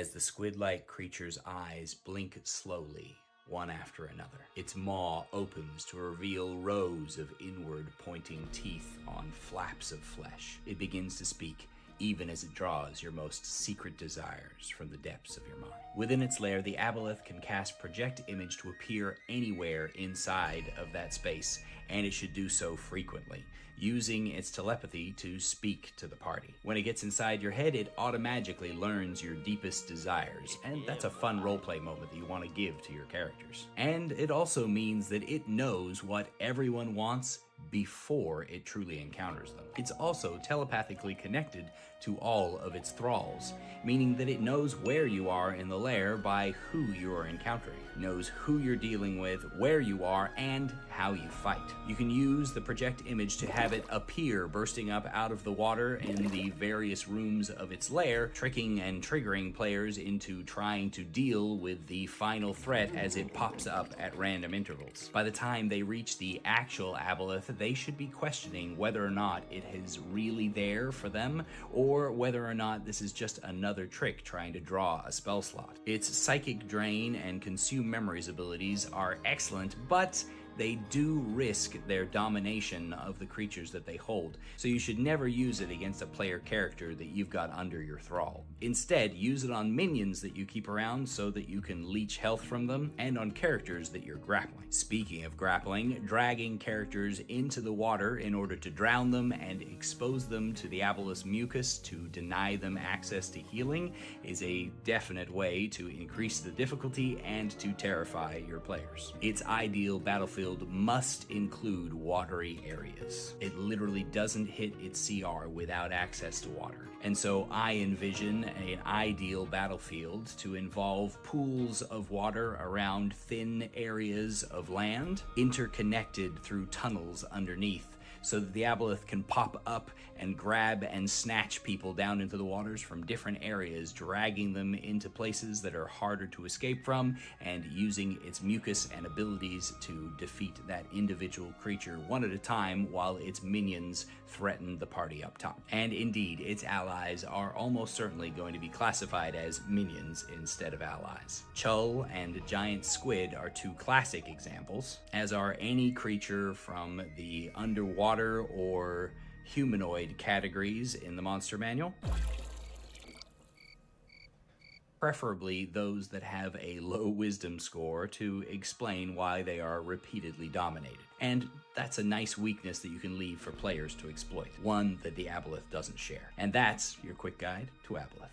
as the squid-like creature's eyes blink slowly, one after another. Its maw opens to reveal rows of inward-pointing teeth on flaps of flesh. It begins to speak, even as it draws your most secret desires from the depths of your mind. Within its lair, the Aboleth can cast Project Image to appear anywhere inside of that space, and it should do so frequently, using its telepathy to speak to the party. When it gets inside your head, it automatically learns your deepest desires, and that's a fun roleplay moment that you want to give to your characters. And it also means that it knows what everyone wants before it truly encounters them. It's also telepathically connected to all of its thralls, meaning that it knows where you are in the lair by who you are encountering, knows who you're dealing with, where you are, and how you fight. You can use the Project Image to have it appear bursting up out of the water in the various rooms of its lair, tricking and triggering players into trying to deal with the final threat as it pops up at random intervals. By the time they reach the actual Aboleth, they should be questioning whether or not it is really there for them, or whether or not this is just another trick trying to draw a spell slot. Its Psychic Drain and Consume Memories abilities are excellent, but they do risk their domination of the creatures that they hold, so you should never use it against a player character that you've got under your thrall. Instead, use it on minions that you keep around so that you can leech health from them, and on characters that you're grappling. Speaking of grappling, dragging characters into the water in order to drown them and expose them to the Aboleth's mucus to deny them access to healing is a definite way to increase the difficulty and to terrify your players. Its ideal battlefield must include watery areas. It literally doesn't hit its CR without access to water. And so I envision an ideal battlefield to involve pools of water around thin areas of land, interconnected through tunnels underneath, so that the Aboleth can pop up and grab and snatch people down into the waters from different areas, dragging them into places that are harder to escape from, and using its mucus and abilities to defeat that individual creature one at a time while its minions threaten the party up top. And indeed, its allies are almost certainly going to be classified as minions instead of allies. Chull and Giant Squid are two classic examples, as are any creature from the underwater or humanoid categories in the monster manual. Preferably those that have a low wisdom score to explain why they are repeatedly dominated. And that's a nice weakness that you can leave for players to exploit, one that the Aboleth doesn't share. And that's your quick guide to Aboleth.